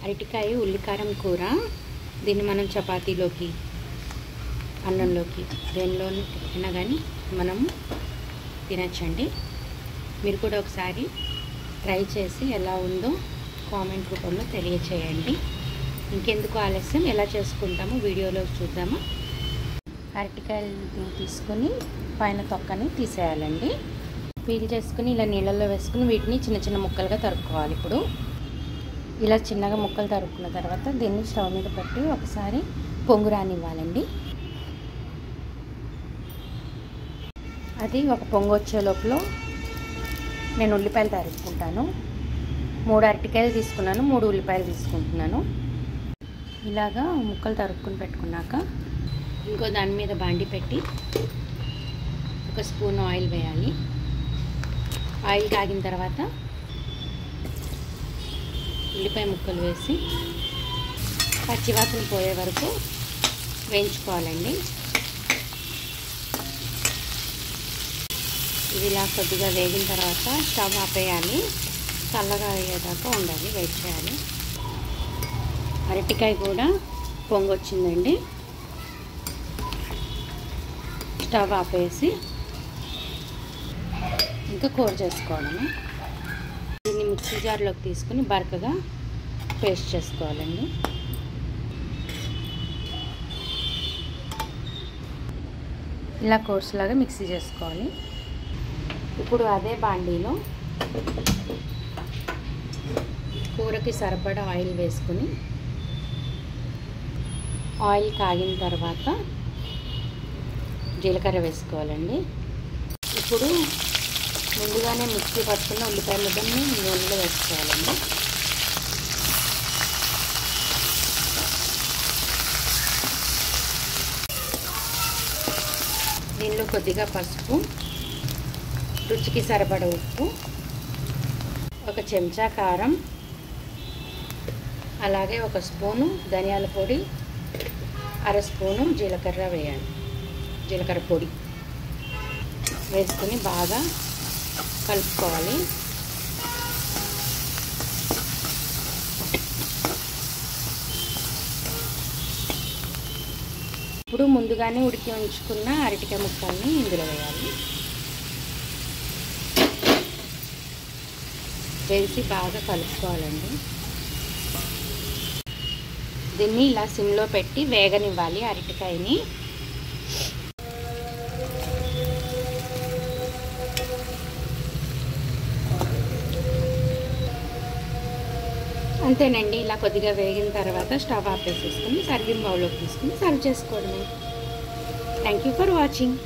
అరటికాయ ఉల్లికారం కూర. దీన్ని మనం చపాతీలోకి, అన్నంలోకి, దేనిలోనైనా కానీ మనం తినచ్చండి. మీరు కూడా ఒకసారి ట్రై చేసి ఎలా ఉందో కామెంట్ రూపంలో తెలియచేయండి. ఇంకెందుకు ఆలస్యం, ఎలా చేసుకుంటామో వీడియోలో చూద్దాము. అరటికాయలు తీసుకొని పైన తొక్కని తీసేయాలండి. పీల్ చేసుకుని ఇలా నీళ్ళల్లో వేసుకుని వీటిని చిన్న చిన్న ముక్కలుగా తరుక్కోవాలి. ఇప్పుడు ఇలా చిన్నగా ముక్కలు తరుక్కున్న తర్వాత దీన్ని స్టవ్ మీద పెట్టి ఒకసారి పొంగు రానివ్వాలండి. అది ఒక పొంగు వచ్చే లోపల నేను ఉల్లిపాయలు తరుక్కుంటాను. 3 అరటికాయలు తీసుకున్నాను, 3 ఉల్లిపాయలు తీసుకుంటున్నాను. ఇలాగా ముక్కలు తరుక్కుని పెట్టుకున్నాక ఇంకో దాని మీద బాండి పెట్టి 1 స్పూన్ ఆయిల్ వేయాలి. ఆయిల్ కాగిన తర్వాత ఉల్లిపాయ ముక్కలు వేసి పచ్చివాసన పోయే వరకు వేయించుకోవాలండి. ఇది ఇలా కొద్దిగా వేగిన తర్వాత స్టవ్ ఆపేయాలి. చల్లగా అయ్యేదాకా ఉండాలి, వెయిట్ చేయాలి. అరటికాయ కూడా పొంగొచ్చిందండి. స్టవ్ ఆపేసి ఇంకా కూర చేసుకోవడమే. దీన్ని మిక్సీ జార్లోకి తీసుకుని బరకగా పేస్ట్ చేసుకోవాలండి. ఇలా కోర్సులాగా మిక్సీ చేసుకోవాలి. ఇప్పుడు అదే బాండీలో కూరకి సరిపడా ఆయిల్ వేసుకుని ఆయిల్ కాగిన తర్వాత జీలకర్ర వేసుకోవాలండి. ఇప్పుడు ముందుగానే మిక్సీ పట్టుకున్న ఉల్లిపాయ ముద్దని నూనెలో వేసుకోవాలండి. దీనిలో కొద్దిగా పసుపు, రుచికి సరిపడ ఉప్పు, 1 చెంచా కారం, అలాగే 1 స్పూను ధనియాల పొడి, 1/2 స్పూను జీలకర్ర వేయాలి. జీలకర్ర పొడి వేసుకొని బాగా కలుపుకోవాలి. ఇప్పుడు ముందుగానే ఉడికి ఉంచుకున్న అరటికాయ ముక్కల్ని ఇందులో వేయాలి. వేసి బాగా కలుపుకోవాలండి. దీన్ని ఇలా సిమ్లో పెట్టి వేగనివ్వాలి అరటికాయని. అంతేనండి. ఇలా కొద్దిగా వేగిన తర్వాత స్టవ్ ఆపేసేసుకుని సర్వింగ్ బౌల్లోకి తీసుకుని సర్వ్ చేసుకోవడమే. Thank you for watching.